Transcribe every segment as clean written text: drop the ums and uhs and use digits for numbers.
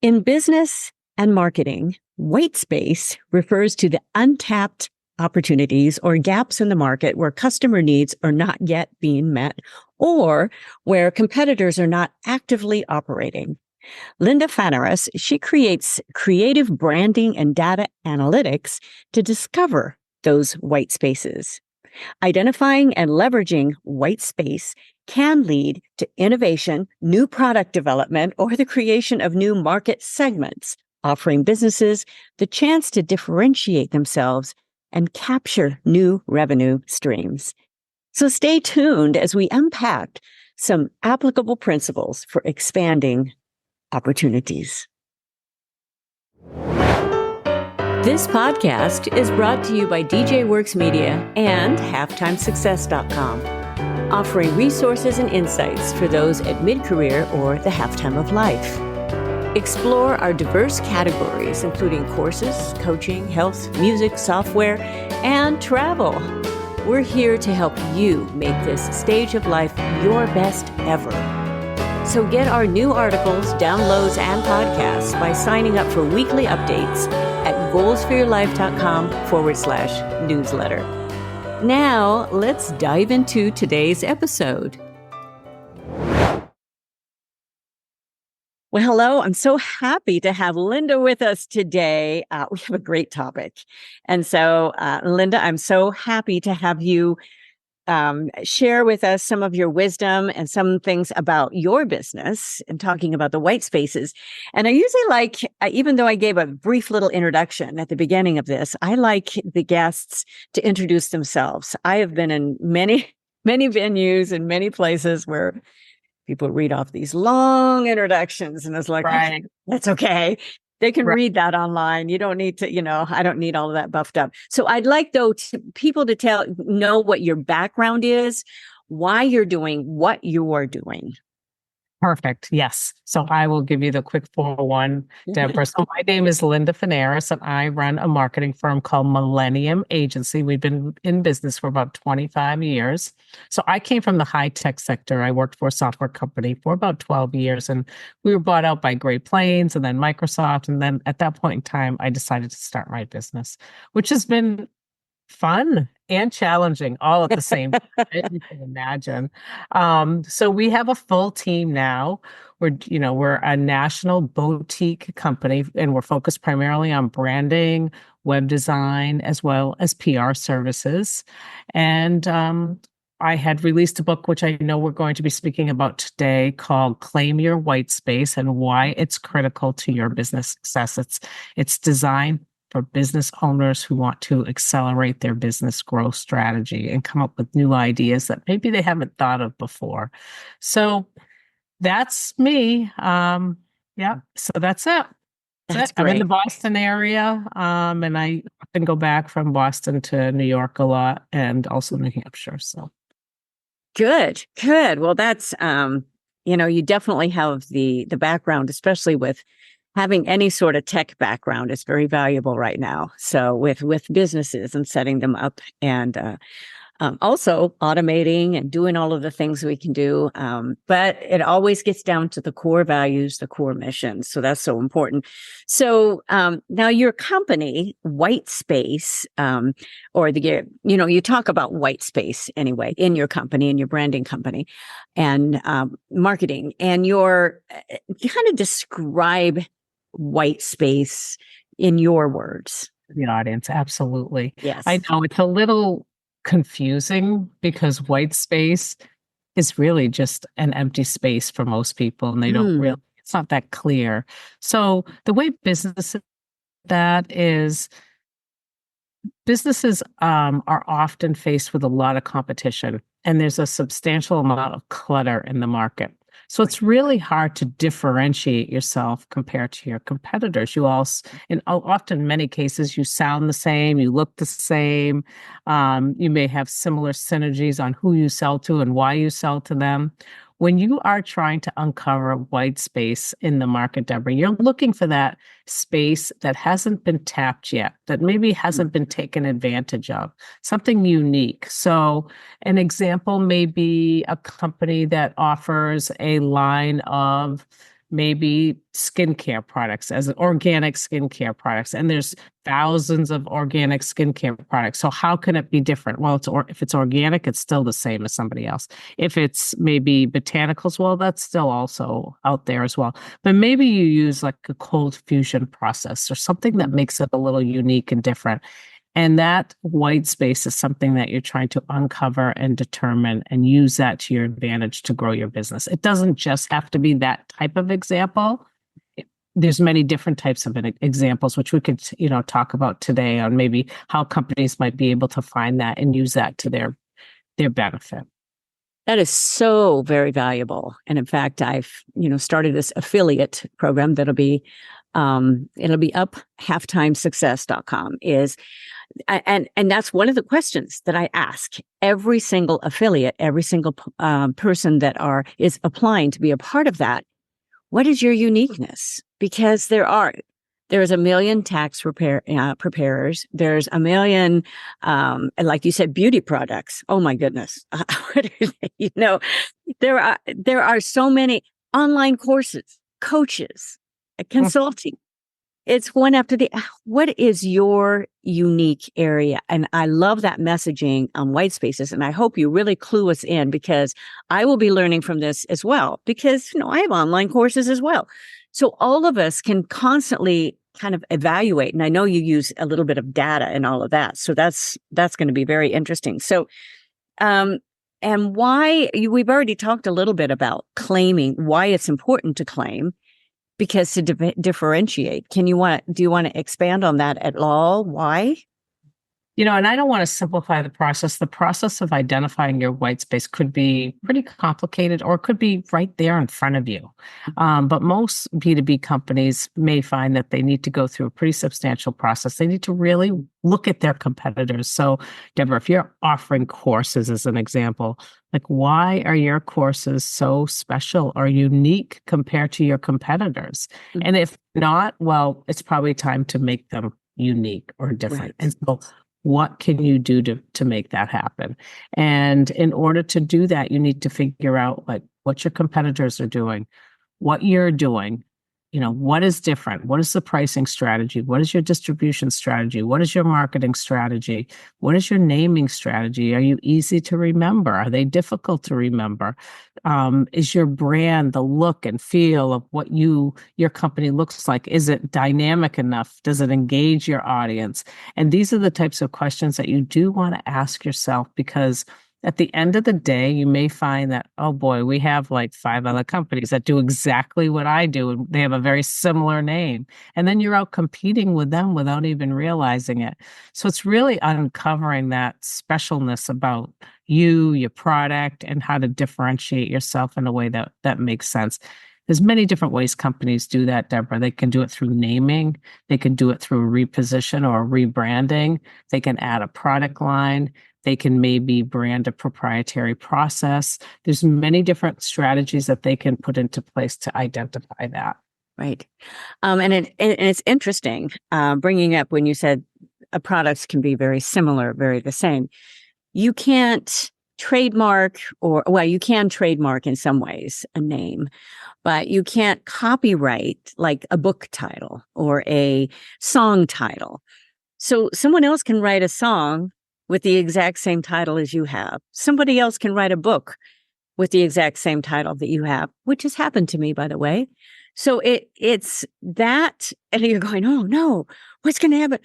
In business and marketing, white space refers to the untapped opportunities or gaps in the market where customer needs are not yet being met or where competitors are not actively operating. Linda Fanaras, she creates creative branding and data analytics to discover those white spaces. Identifying and leveraging white space can lead to innovation, new product development, or the creation of new market segments, offering businesses the chance to differentiate themselves and capture new revenue streams. So stay tuned as we unpack some applicable principles for expanding opportunities. This podcast is brought to you by DJ Works Media and HalftimeSuccess.com, offering resources and insights for those at mid-career or the halftime of life. Explore our diverse categories, including courses, coaching, health, music, software, and travel. We're here to help you make this stage of life your best ever. So get our new articles, downloads, and podcasts by signing up for weekly updates at goalsforyourlife.com/newsletter. Now, let's dive into today's episode. Well, hello. I'm so happy to have Linda with us today. We have a great topic. And so, Linda, I'm so happy to have you share with us some of your wisdom and some things about your business and talking about the white spaces. And I usually like, even though I gave a brief little introduction at the beginning of this, I like the guests to introduce themselves. I have been in many, many venues and many places where people read off these long introductions, and it's like, right. Okay, that's okay. They can read that online. You don't need to, I don't need all of that buffed up. So I'd like, though, people to know what your background is, why you're doing what you are doing. Perfect. Yes. So I will give you the quick 401, Deborah. So my name is Linda Fanaras, and I run a marketing firm called Millennium Agency. We've been in business for about 25 years. So I came from the high-tech sector. I worked for a software company for about 12 years, and we were bought out by Great Plains and then Microsoft. And then at that point in time, I decided to start my business, which has been fun and challenging all at the same time. You can imagine. So we have a full team now. We're a national boutique company, and we're focused primarily on branding, web design, as well as PR services. And I had released a book, which I know we're going to be speaking about today, called Claim Your White Space and Why It's Critical to Your Business Success. It's designed for business owners who want to accelerate their business growth strategy and come up with new ideas that maybe they haven't thought of before. So that's me. So that's it. That's I'm in the great. Boston area, and I often go back from Boston to New York a lot, and also New Hampshire. So Good. Well, that's, you definitely have the background, especially with having any sort of tech background is very valuable right now. So with businesses and setting them up and also automating and doing all of the things we can do. But it always gets down to the core values, the core mission. So that's so important. So now your company, White Space, you talk about white space anyway in your company, in your branding company and marketing. And you kind of describe white space in your words. the audience, absolutely. Yes. I know it's a little confusing because white space is really just an empty space for most people, and they don't really, it's not that clear. So the way businesses are often faced with a lot of competition, and there's a substantial amount of clutter in the market. So it's really hard to differentiate yourself compared to your competitors. Often many cases, you sound the same, you look the same, you may have similar synergies on who you sell to and why you sell to them. When you are trying to uncover white space in the market, Deborah, you're looking for that space that hasn't been tapped yet, that maybe hasn't been taken advantage of, something unique. So an example may be a company that offers a line of maybe skincare products as organic skincare products. And there's thousands of organic skincare products. So how can it be different? Well, if it's organic, it's still the same as somebody else. If it's maybe botanicals, well, that's still also out there as well. But maybe you use like a cold fusion process or something that makes it a little unique and different. And that white space is something that you're trying to uncover and determine and use that to your advantage to grow your business. It doesn't just have to be that type of example. There's many different types of examples, which we could, talk about today on maybe how companies might be able to find that and use that to their benefit. That is so very valuable. And in fact, I've, started this affiliate program that'll be up halftimesuccess.com and that's one of the questions that I ask every single affiliate, every single person that is applying to be a part of that. What is your uniqueness? Because there's a million tax preparers. There's a million, like you said, beauty products. Oh my goodness. What are they? There are so many online courses, coaches, consulting. It's one after the, what is your unique area? And I love that messaging on white spaces. And I hope you really clue us in, because I will be learning from this as well, because, I have online courses as well. So all of us can constantly kind of evaluate. And I know you use a little bit of data and all of that. So that's going to be very interesting. So, and we've already talked a little bit about claiming, why it's important to claim. Because to differentiate, do you want to expand on that at all? Why? And I don't want to simplify the process. The process of identifying your white space could be pretty complicated, or it could be right there in front of you. But most B2B companies may find that they need to go through a pretty substantial process. They need to really look at their competitors. So, Deborah, if you're offering courses as an example, like, why are your courses so special or unique compared to your competitors? Mm-hmm. And if not, well, it's probably time to make them unique or different. Right. And so what can you do to make that happen? And in order to do that, you need to figure out what your competitors are doing, what you're doing, what is different? What is the pricing strategy? What is your distribution strategy? What is your marketing strategy? What is your naming strategy? Are you easy to remember? Are they difficult to remember? Is your brand, the look and feel of what your company looks like? Is it dynamic enough? Does it engage your audience? And these are the types of questions that you do want to ask yourself, because at the end of the day, you may find that, oh boy, we have like 5 other companies that do exactly what I do, and they have a very similar name. And then you're out competing with them without even realizing it. So it's really uncovering that specialness about you, your product, and how to differentiate yourself in a way that makes sense. There's many different ways companies do that, Deborah. They can do it through naming. They can do it through reposition or rebranding. They can add a product line. They can maybe brand a proprietary process. There's many different strategies that they can put into place to identify that. Right. And it's interesting bringing up when you said products can be very similar, very the same. You can't trademark you can trademark in some ways a name, but you can't copyright like a book title or a song title. So someone else can write a song with the exact same title as you have. Somebody else can write a book with the exact same title that you have, which has happened to me, by the way. So it's that, and you're going, oh no, what's going to happen?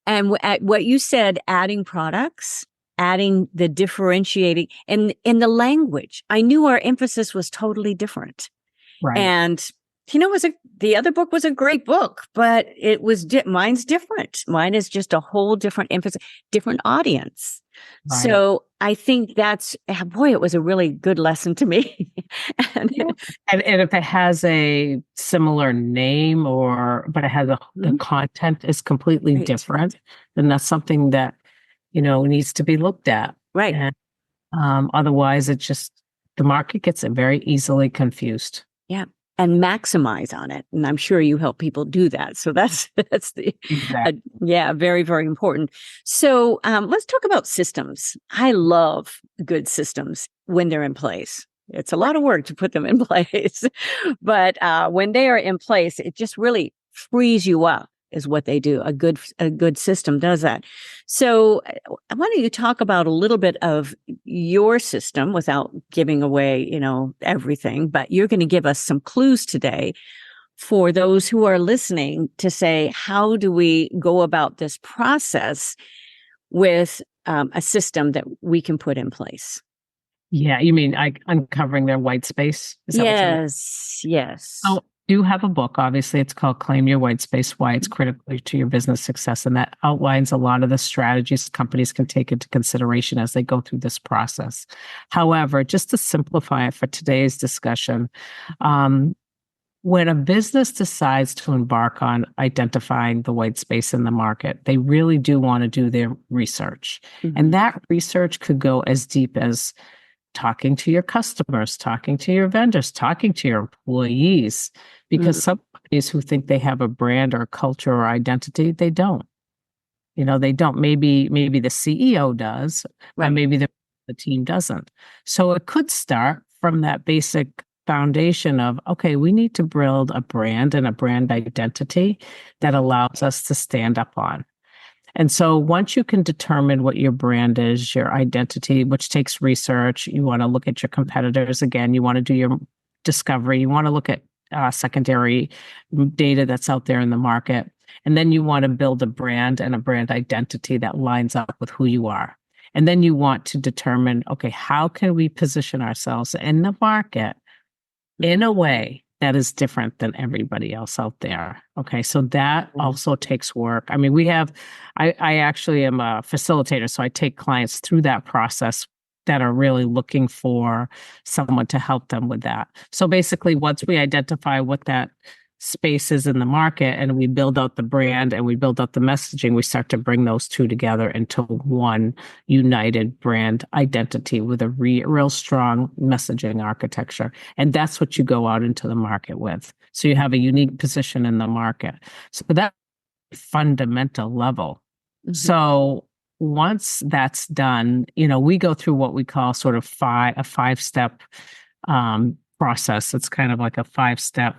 And what you said, adding products, adding the differentiating, and in the language, I knew our emphasis was totally different. Right. And the other book was a great book, but it was mine's different. Mine is just a whole different emphasis, different audience. Right. So I think it was a really good lesson to me. and if it has a similar name but it has the content is completely different, then that's something that, needs to be looked at. Right. And, otherwise the market gets very easily confused. Yeah. And maximize on it. And I'm sure you help people do that. So that's very, very important. So let's talk about systems. I love good systems when they're in place. It's a lot of work to put them in place. But when they are in place, it just really frees you up is what they do. A good system does that. So why don't you talk about a little bit of your system without giving away, everything, but you're going to give us some clues today for those who are listening to say, how do we go about this process with a system that we can put in place? Yeah, you mean uncovering their white space? Is that what you mean? Yes. Oh, you have a book, obviously. It's called Claim Your White Space, Why It's Critical to Your Business Success. And that outlines a lot of the strategies companies can take into consideration as they go through this process. However, just to simplify it for today's discussion, when a business decides to embark on identifying the white space in the market, they really do want to do their research. Mm-hmm. And that research could go as deep as talking to your customers, talking to your vendors, talking to your employees, because some companies who think they have a brand or culture or identity, they don't. They don't. Maybe the CEO does, Right. but maybe the team doesn't. So it could start from that basic foundation of, okay, we need to build a brand and a brand identity that allows us to stand up on. And so once you can determine what your brand is, your identity, which takes research, you want to look at your competitors again, you want to do your discovery, you want to look at secondary data that's out there in the market. And then you want to build a brand and a brand identity that lines up with who you are. And then you want to determine, okay, how can we position ourselves in the market in a way that is different than everybody else out there. Okay. So that also takes work. I mean, I actually am a facilitator, so I take clients through that process that are really looking for someone to help them with that. So basically, once we identify what that space is in the market and we build out the brand and we build out the messaging, we start to bring those two together into one united brand identity with a real strong messaging architecture. And that's what you go out into the market with. So you have a unique position in the market. So that fundamental level. Mm-hmm. So once that's done, we go through what we call sort of a 5-step process. It's kind of like a 5-step,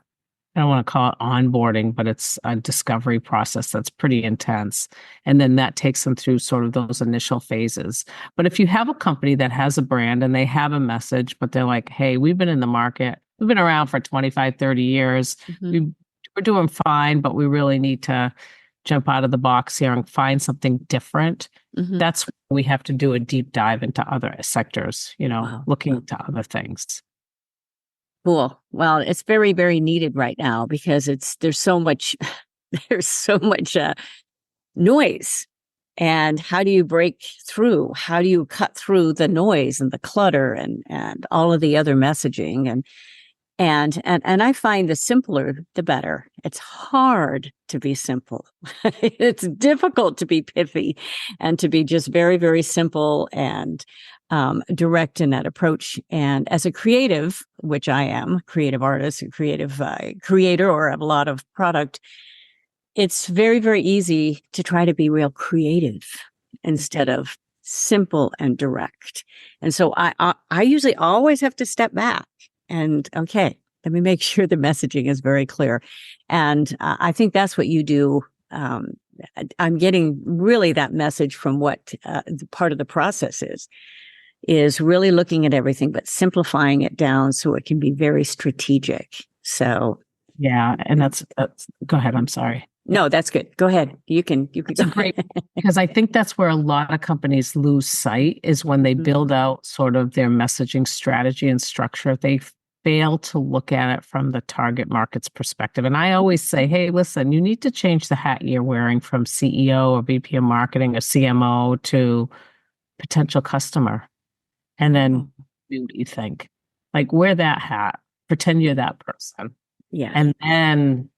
I don't want to call it onboarding, but it's a discovery process that's pretty intense. And then that takes them through sort of those initial phases. But if you have a company that has a brand and they have a message, but they're like, hey, we've been in the market, we've been around for 25, 30 years. Mm-hmm. We're doing fine, but we really need to jump out of the box here and find something different. Mm-hmm. That's when we have to do a deep dive into other sectors, looking into other things. Cool. Well, it's very, very needed right now because there's so much noise. And how do you break through? How do you cut through the noise and the clutter and all of the other messaging? And I find the simpler, the better. It's hard to be simple. It's difficult to be pithy and to be just very, very simple and direct in that approach. And as a creative, which I am, creative artist, a creative creator or have a lot of product, it's very, very easy to try to be real creative instead of simple and direct. And so I usually always have to step back and, okay, let me make sure the messaging is very clear. And I think that's what you do. I'm getting really that message from what part of the process is really looking at everything, but simplifying it down so it can be very strategic. So. Yeah. And that's go ahead. I'm sorry. No, that's good. Go ahead. You can It's great because I think that's where a lot of companies lose sight is when they build out sort of their messaging strategy and structure. They fail to look at it from the target market's perspective. And I always say, hey, listen, you need to change the hat you're wearing from CEO or VP of marketing or CMO to potential customer. And then what do you think? Like, wear that hat, pretend you're that person. Yeah. And then,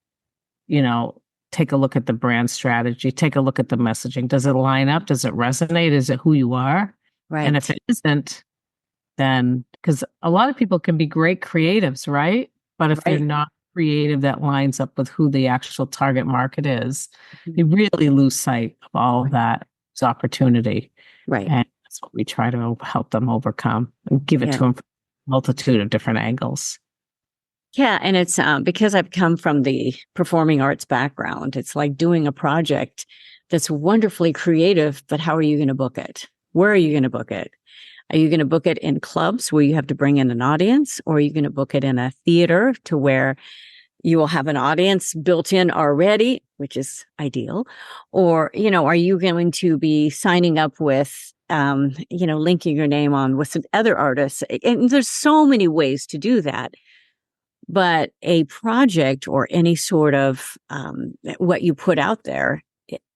take a look at the brand strategy, take a look at the messaging. Does it line up? Does it resonate? Is it who you are? Right. And if it isn't, then, because a lot of people can be great creatives, right? But if they're not creative that lines up with who the actual target market is, you really lose sight of all of that opportunity. Right. And that's what we try to help them overcome and give it to them from multitude of different angles. Yeah. And it's because I've come from the performing arts background. It's like doing a project that's wonderfully creative, but how are you going to book it? Where are you going to book it? Are you going to book it in clubs where you have to bring in an audience, or are you going to book it in a theater to where you will have an audience built in already, which is ideal? Or, are you going to be signing up with, linking your name on with some other artists? And there's so many ways to do that. But a project or any sort of what you put out there,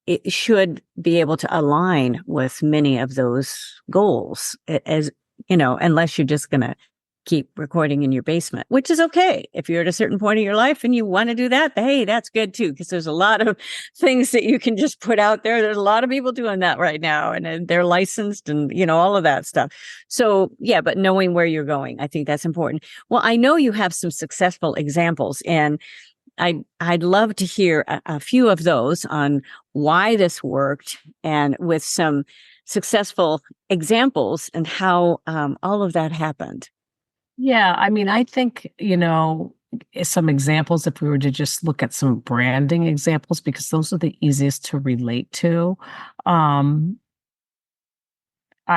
it should be able to align with many of those goals, as unless you're just going to keep recording in your basement, which is okay. If you're at a certain point in your life and you want to do that, hey, that's good too, because there's a lot of things that you can just put out there. There's a lot of people doing that right now, and they're licensed and, all of that stuff. So yeah, but knowing where you're going, I think that's important. Well, I know you have some successful examples, and I'd love to hear a few of those on why this worked, and with some successful examples and how all of that happened. Yeah, I mean, I think, some examples, if we were to just look at some branding examples, because those are the easiest to relate to. I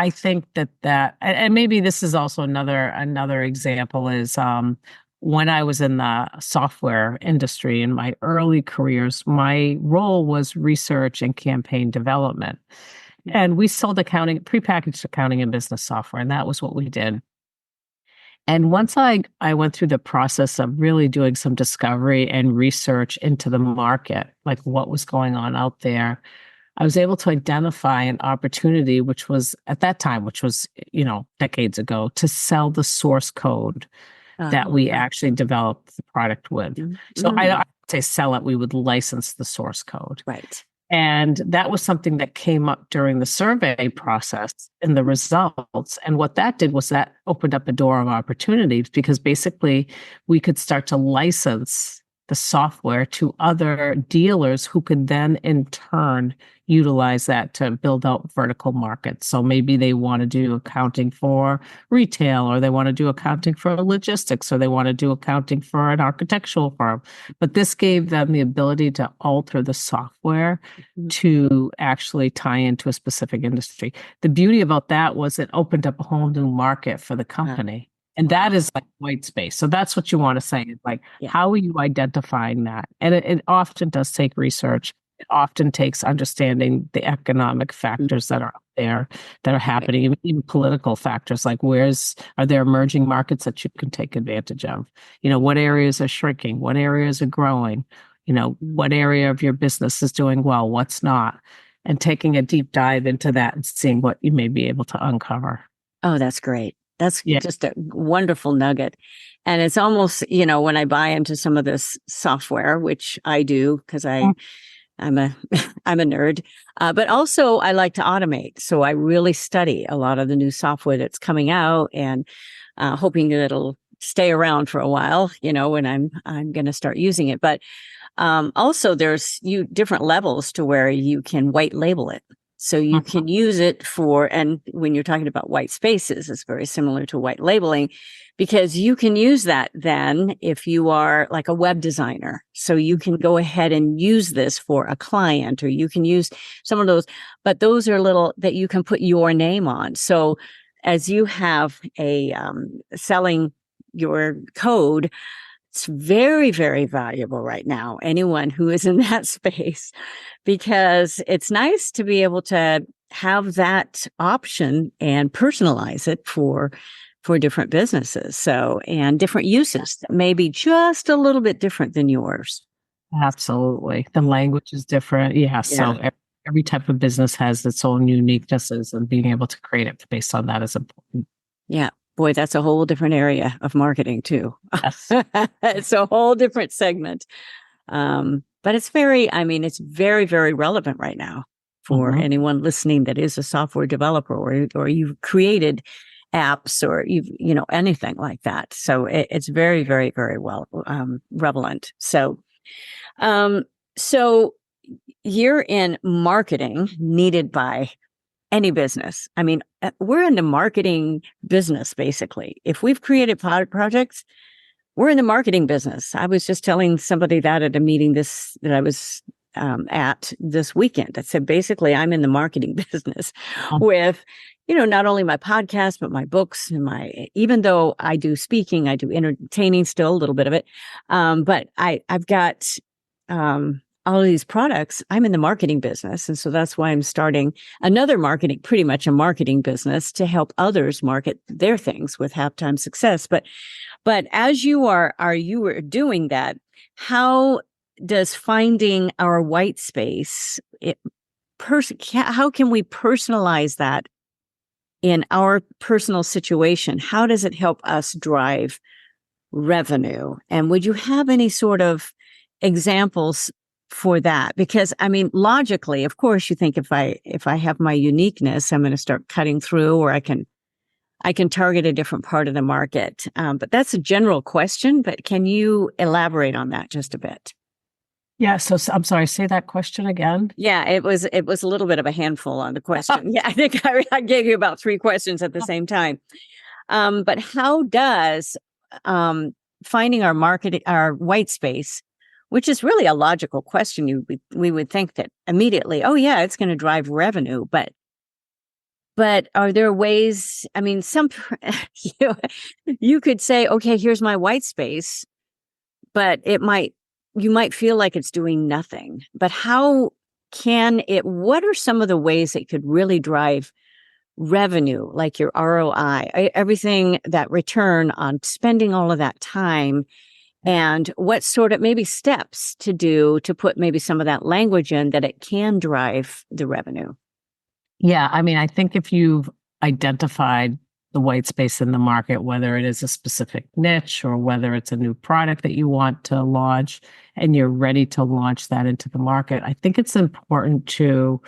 think and maybe this is also another example is, when I was in the software industry in my early careers, my role was research and campaign development. And we sold prepackaged accounting and business software, and that was what we did. And once I went through the process of really doing some discovery and research into the market, like what was going on out there, I was able to identify an opportunity, which was at that time, which was, decades ago, to sell the source code that we actually developed the product with. Mm-hmm. So I don't say sell it, we would license the source code. Right. And that was something that came up during the survey process in the results. And what that did was that opened up a door of opportunities, because basically we could start to license the software to other dealers who could then in turn utilize that to build out vertical markets. So maybe they want to do accounting for retail, or they want to do accounting for logistics, or they want to do accounting for an architectural firm. But this gave them the ability to alter the software to actually tie into a specific industry. The beauty about that was it opened up a whole new market for the company. And that is like white space. So that's what you want to say is like, how are you identifying that? And it often does take research. It often takes understanding the economic factors that are up there, that are happening, even political factors, like are there emerging markets that you can take advantage of? What areas are shrinking? What areas are growing? What area of your business is doing well? What's not? And taking a deep dive into that and seeing what you may be able to uncover. Oh, that's great. That's just a wonderful nugget. And it's almost, when I buy into some of this software, which I do because I'm a I'm a nerd, but also I like to automate. So I really study a lot of the new software that's coming out, and hoping that it'll stay around for a while, when I'm going to start using it. But also there's different levels to where you can white label it. So you can use it and when you're talking about white spaces, it's very similar to white labeling, because you can use that then if you are like a web designer. So you can go ahead and use this for a client, or you can use some of those, but those are little that you can put your name on. So as you have selling your code, it's very, very valuable right now, anyone who is in that space, because it's nice to be able to have that option and personalize it for different businesses. So, and different uses that may be just a little bit different than yours. Absolutely. The language is different. Yeah. So every type of business has its own uniquenesses, and being able to create it based on that is important. Yeah. Boy, that's a whole different area of marketing too. Yes. It's a whole different segment. But it's very, very, very relevant right now for anyone listening that is a software developer, or you've created apps, or anything like that. So it's very, very, very well relevant. So you're in marketing needed by any business. I mean, we're in the marketing business, basically. If we've created projects, we're in the marketing business. I was just telling somebody that at a meeting that I was at this weekend. I said, basically, I'm in the marketing business with, not only my podcast, but my books and even though I do speaking, I do entertaining still, a little bit of it. But I've got all of these products. I'm in the marketing business. And so that's why I'm starting pretty much a marketing business to help others market their things with halftime success. But as you are doing that, how does finding our white space, how can we personalize that in our personal situation? How does it help us drive revenue? And would you have any sort of examples for that? Because I mean, logically, of course, you think if I have my uniqueness, I'm going to start cutting through, or I can target a different part of the market. But that's a general question, but can you elaborate on that just a bit? Yeah. So I'm sorry, say that question again. Yeah, it was a little bit of a handful on the question. Yeah, I think I gave you about 3 questions at the same time. But how does finding our white space, which is really a logical question, we would think that immediately, oh yeah, it's going to drive revenue, but are there ways? I mean, you could say, okay, here's my white space, but you might feel like it's doing nothing. But what are some of the ways it could really drive revenue, like your ROI, everything, that return on spending all of that time, and what sort of maybe steps to do to put maybe some of that language in that it can drive the revenue? Yeah. I mean, I think if you've identified the white space in the market, whether it is a specific niche or whether it's a new product that you want to launch and you're ready to launch that into the market, I think it's important to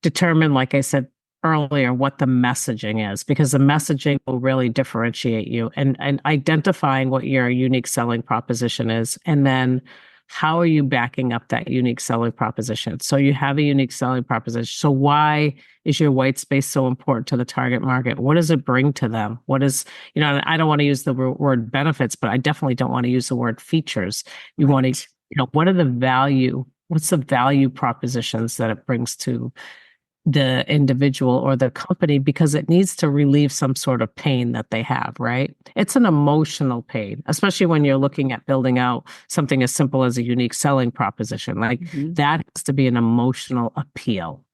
determine, like I said earlier, what the messaging is, because the messaging will really differentiate you, and identifying what your unique selling proposition is. And then how are you backing up that unique selling proposition? So you have a unique selling proposition. So why is your white space so important to the target market? What does it bring to them? What is, I don't want to use the word benefits, but I definitely don't want to use the word features. You want to, what's the value propositions that it brings to the individual or the company, because it needs to relieve some sort of pain that they have, right? It's an emotional pain, especially when you're looking at building out something as simple as a unique selling proposition. Like that has to be an emotional appeal,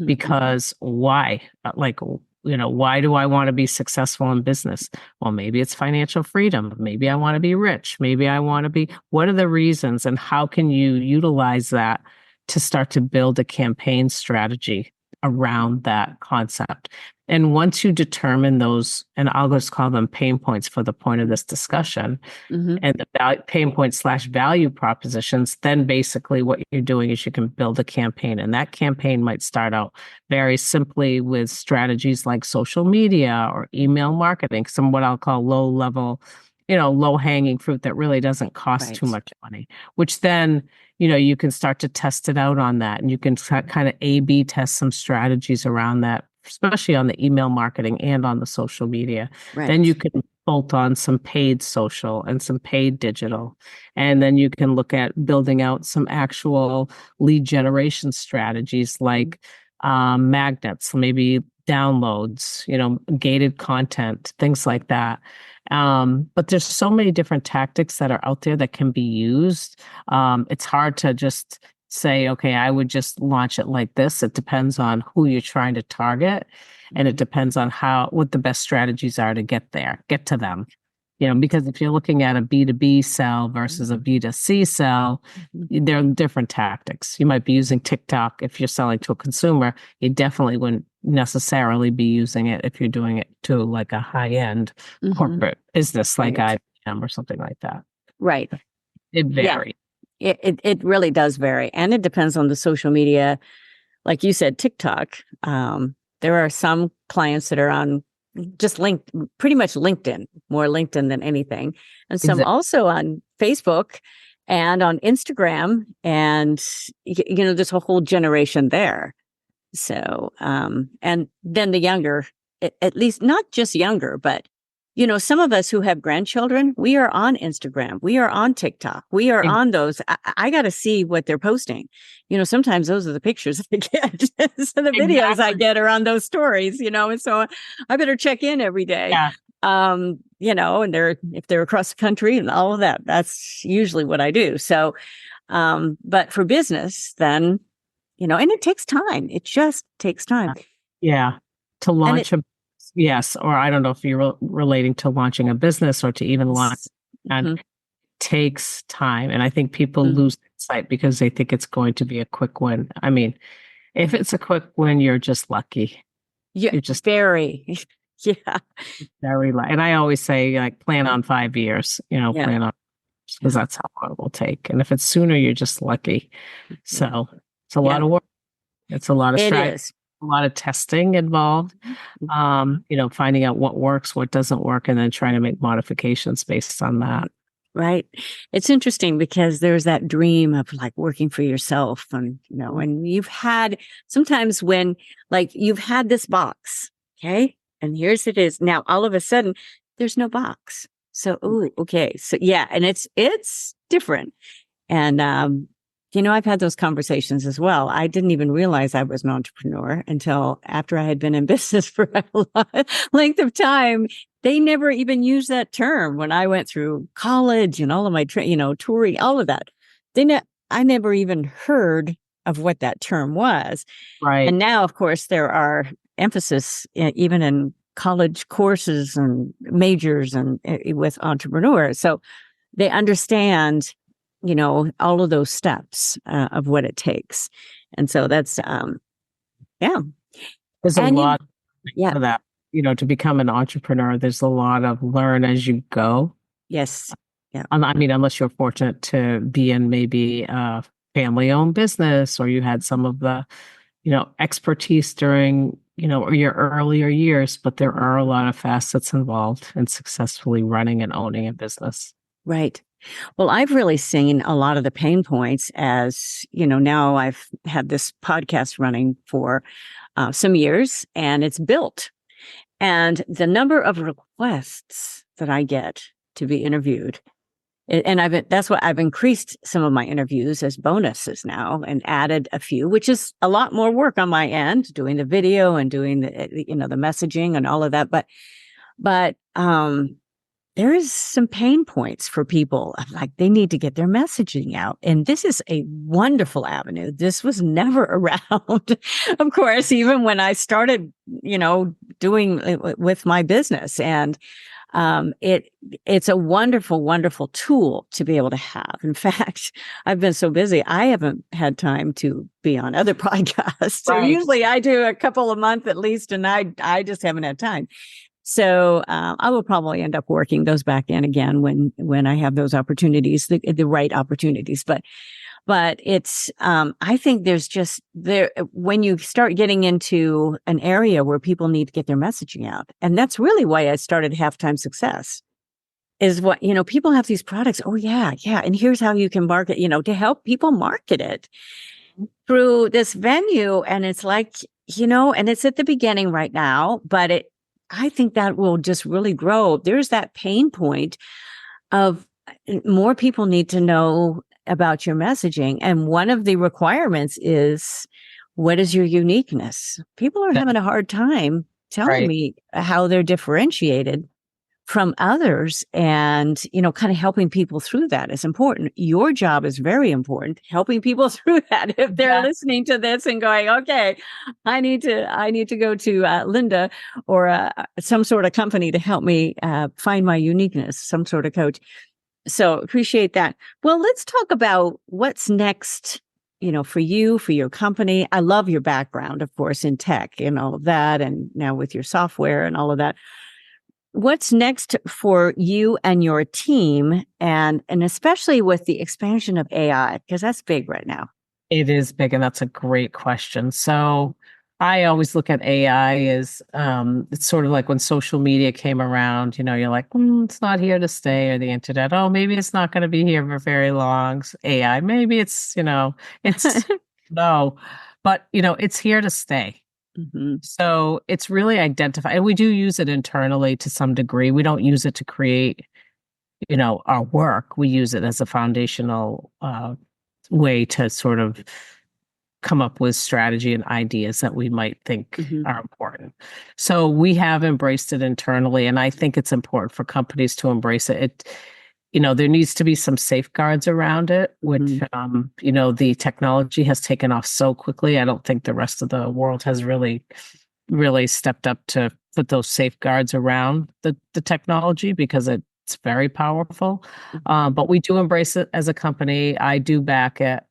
because why? Why do I want to be successful in business? Well, maybe it's financial freedom. Maybe I want to be rich. Maybe I want to be, what are the reasons, and how can you utilize that to start to build a campaign strategy around that concept? And once you determine those, and I'll just call them pain points for the point of this discussion, and the pain points / value propositions, then basically what you're doing is you can build a campaign. And that campaign might start out very simply with strategies like social media or email marketing, some what I'll call low level, low hanging fruit that really doesn't cost too much money, which then, you can start to test it out on that, and you can kind of A/B test some strategies around that, especially on the email marketing and on the social media. Right. Then you can bolt on some paid social and some paid digital. And then you can look at building out some actual lead generation strategies like magnets, maybe downloads, gated content, things like that. But there's so many different tactics that are out there that can be used. It's hard to just say, okay, I would just launch it like this. It depends on who you're trying to target, and it depends on what the best strategies are to get to them. Because if you're looking at a B2B sell versus a B2C sell, there are different tactics. You might be using TikTok if you're selling to a consumer. You definitely wouldn't necessarily be using it if you're doing it to like a high-end corporate business like IBM or something like that. Right. It varies. Yeah. It really does vary. And it depends on the social media. Like you said, TikTok. There are some clients that are on just pretty much LinkedIn, more LinkedIn than anything. And some also on Facebook and on Instagram. And, there's a whole generation there. So, and then the younger, at least not just younger, but some of us who have grandchildren, we are on Instagram, we are on TikTok, we are on those. I got to see what they're posting. Sometimes those are the pictures I get. So the videos I get are on those stories, and so I better check in every day. Yeah. And if they're across the country and all of that, that's usually what I do. So, but for business, then, and it takes time. It just takes time. Yeah. To launch yes. Or I don't know if you're relating to launching a business or to even launch, and takes time. And I think people lose sight because they think it's going to be a quick win. I mean, if it's a quick win, you're just lucky. Yeah, you're just very, very lucky. And I always say, like, plan on 5 years, plan on, because that's how long it will take. And if it's sooner, you're just lucky. So it's a lot of work. It's a lot of strategy, a lot of testing involved, finding out what works, what doesn't work, and then trying to make modifications based on that. Right. It's interesting because there's that dream of like working for yourself, and, and you've had sometimes when like you've had this box. Okay. And here's it is. Now, all of a sudden there's no box. So, okay. So yeah. And it's different. And, I've had those conversations as well. I didn't even realize I was an entrepreneur until after I had been in business for a length of time. They never even used that term when I went through college and all of my, touring, all of that. I never even heard of what that term was. Right. And now, of course, there are emphasis even in college courses and majors and with entrepreneurs. So they understand all of those steps of what it takes. And so that's, There's a lot of that, to become an entrepreneur, there's a lot of learn as you go. Yes. Yeah. I mean, unless you're fortunate to be in maybe a family-owned business, or you had some of the, expertise during, your earlier years, but there are a lot of facets involved in successfully running and owning a business. Right. Well, I've really seen a lot of the pain points as, now I've had this podcast running for some years, and it's built. And the number of requests that I get to be interviewed, and that's why I've increased some of my interviews as bonuses now and added a few, which is a lot more work on my end, doing the video and doing the, the messaging and all of that. But there is some pain points for people. Like, they need to get their messaging out. And this is a wonderful avenue. This was never around, of course, even when I started, doing it with my business. And it's a wonderful, wonderful tool to be able to have. In fact, I've been so busy, I haven't had time to be on other podcasts. So usually I do a couple a month at least, and I just haven't had time. So I will probably end up working those back in again when I have those opportunities, the right opportunities. But it's I think there's just when you start getting into an area where people need to get their messaging out, and that's really why I started Halftime Success. Is what people have these products. Oh yeah, and here's how you can market. To help people market it through this venue, and it's like and it's at the beginning right now, but I think that will just really grow. There's that pain point of more people need to know about your messaging. And one of the requirements is, what is your uniqueness? People are having a hard time telling me how they're differentiated from others, and, kind of helping people through that is important. Your job is very important, helping people through that. If they're listening to this and going, okay, I need to go to Linda or some sort of company to help me find my uniqueness, some sort of coach. So appreciate that. Well, let's talk about what's next, for you, for your company. I love your background, of course, in tech and all of that, and now with your software and all of that. What's next for you and your team, and especially with the expansion of AI, because that's big right now? It is big, and that's a great question. So I always look at AI as it's sort of like when social media came around, you're like, it's not here to stay, or the internet. Oh, maybe it's not going to be here for very long. AI, maybe it's, it's no. but it's here to stay. Mm-hmm. So it's really identify, and we do use it internally to some degree. We don't use it to create, our work. We use it as a foundational way to sort of come up with strategy and ideas that we might think are important. So we have embraced it internally, and I think it's important for companies to embrace it. There needs to be some safeguards around it, which, the technology has taken off so quickly. I don't think the rest of the world has really stepped up to put those safeguards around the technology because it's very powerful. But we do embrace it as a company. I do back it.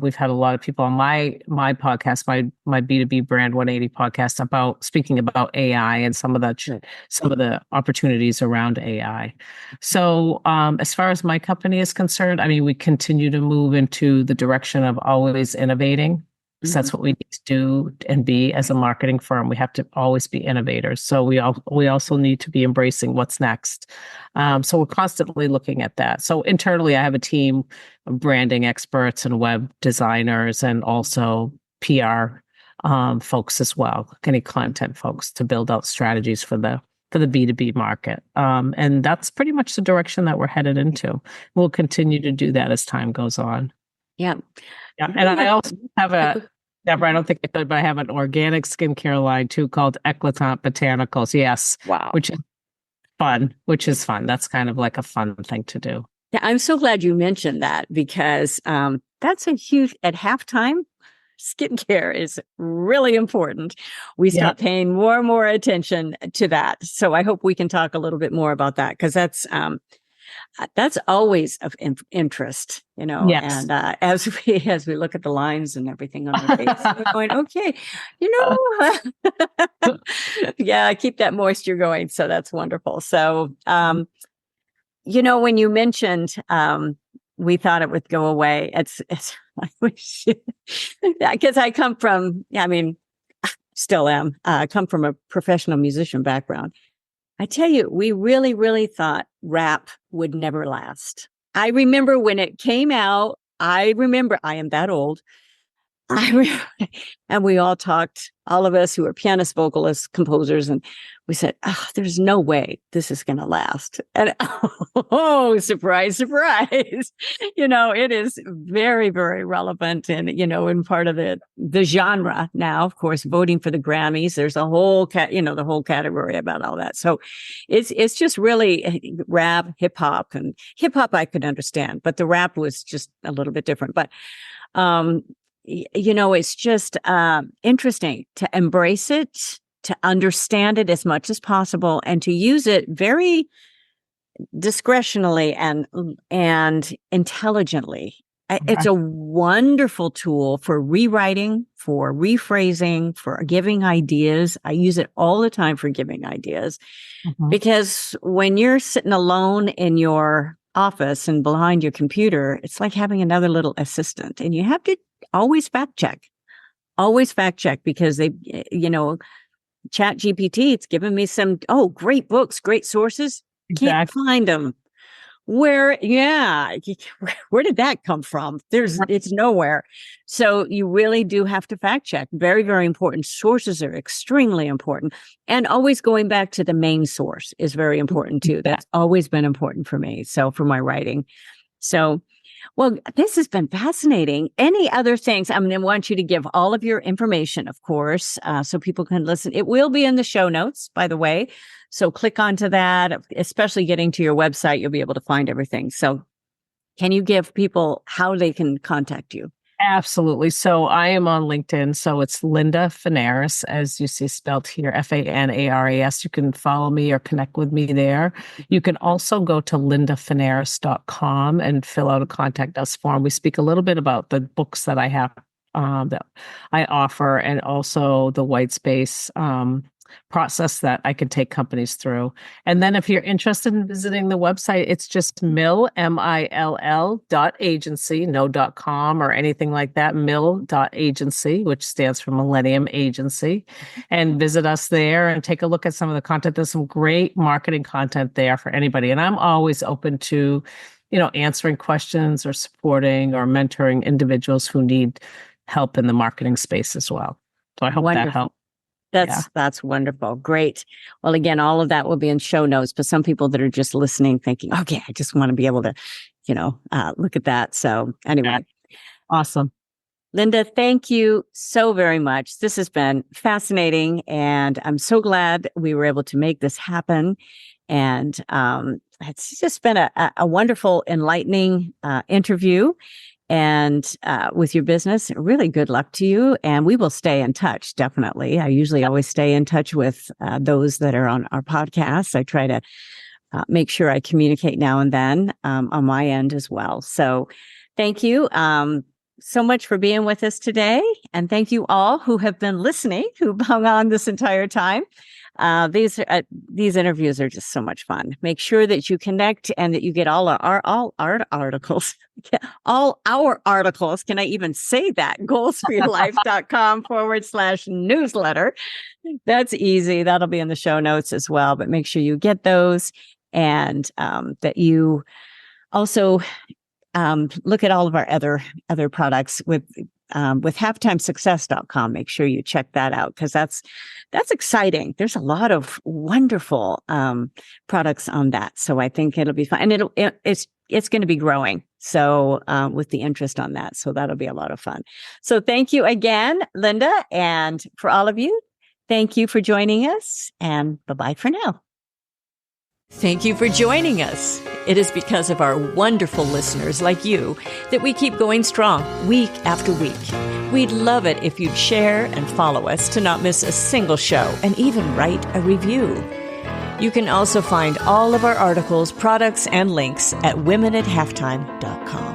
We've had a lot of people on my podcast, my B2B brand 180 podcast speaking about AI and some of the opportunities around AI. So as far as my company is concerned, I mean, we continue to move into the direction of always innovating. Because that's what we need to do and be as a marketing firm. We have to always be innovators. So we also need to be embracing what's next. So we're constantly looking at that. So internally, I have a team of branding experts and web designers and also PR folks as well, any content folks to build out strategies for the B2B market. And that's pretty much the direction that we're headed into. We'll continue to do that as time goes on. Yeah. Yeah. And I also have Deborah, I don't think I could, but I have an organic skincare line too called Eclatant Botanicals. Yes. Wow. Which is fun. That's kind of like a fun thing to do. Yeah, I'm so glad you mentioned that because that's a huge, at halftime, skincare is really important. We start paying more and more attention to that. So I hope we can talk a little bit more about that because that's always of interest, Yes. and as we look at the lines and everything on our face, we're going, okay, yeah, keep that moisture going. So that's wonderful. So, when you mentioned, we thought it would go away. It's I wish, because I come from, still am, come from a professional musician background. I tell you, we really, really thought rap would never last. I remember when it came out, I am that old. And we all talked, all of us who are pianists, vocalists, composers, and we said, there's no way this is going to last. And surprise, surprise. It is very, very relevant and, in part of the genre now, of course, voting for the Grammys, there's a whole the whole category about all that. So it's just really rap, hip hop I could understand, but the rap was just a little bit different. But, it's just interesting to embrace it, to understand it as much as possible, and to use it very discretionally and intelligently. It's a wonderful tool for rewriting, for rephrasing, for giving ideas. I use it all the time for giving ideas because when you're sitting alone in your office and behind your computer, it's like having another little assistant, and you have to always fact check because they, Chat GPT, it's given me some, great books, great sources. Can't find them. Where did that come from? It's nowhere. So you really do have to fact check. Very, very important. Sources are extremely important. And always going back to the main source is very important too. That's always been important for me. So for my writing. So, well, this has been fascinating. Any other things? I want you to give all of your information, of course, so people can listen. It will be in the show notes, by the way. So click onto that, especially getting to your website, you'll be able to find everything. So can you give people how they can contact you? Absolutely. So I am on LinkedIn. So it's Linda Fanaras, as you see spelled here, Fanaras. You can follow me or connect with me there. You can also go to lindafanaras.com and fill out a contact us form. We speak a little bit about the books that I have that I offer, and also the white space process that I can take companies through. And then if you're interested in visiting the website, it's just mill.agency, no .com or anything like that, mill.agency, which stands for Millennium Agency, and visit us there and take a look at some of the content. There's some great marketing content there for anybody. And I'm always open to, answering questions or supporting or mentoring individuals who need help in the marketing space as well. So I hope that helped. That's wonderful. Great. Well, again, all of that will be in show notes, but some people that are just listening thinking, okay, I just want to be able to, look at that. So anyway. Awesome. Linda, thank you so very much. This has been fascinating, and I'm so glad we were able to make this happen. And it's just been a wonderful, enlightening interview. And with your business, really good luck to you. And we will stay in touch, definitely. I usually always stay in touch with those that are on our podcast. I try to make sure I communicate now and then on my end as well. So thank you so much for being with us today. And thank you all who have been listening, who've hung on this entire time. These interviews are just so much fun. Make sure that you connect and that you get all our articles, all our articles. Can I even say that? goalsforyourlife.com/newsletter. That's easy. That'll be in the show notes as well, but make sure you get those, and that you also look at all of our other products with halftimesuccess.com. Make sure you check that out, because that's exciting. There's a lot of wonderful products on that. So I think it'll be fun, and it's going to be growing. So with the interest on that, so that'll be a lot of fun. So thank you again, Linda, and for all of you, thank you for joining us, and bye-bye for now. Thank you for joining us. It is because of our wonderful listeners like you that we keep going strong week after week. We'd love it if you'd share and follow us to not miss a single show, and even write a review. You can also find all of our articles, products, and links at womenathalftime.com.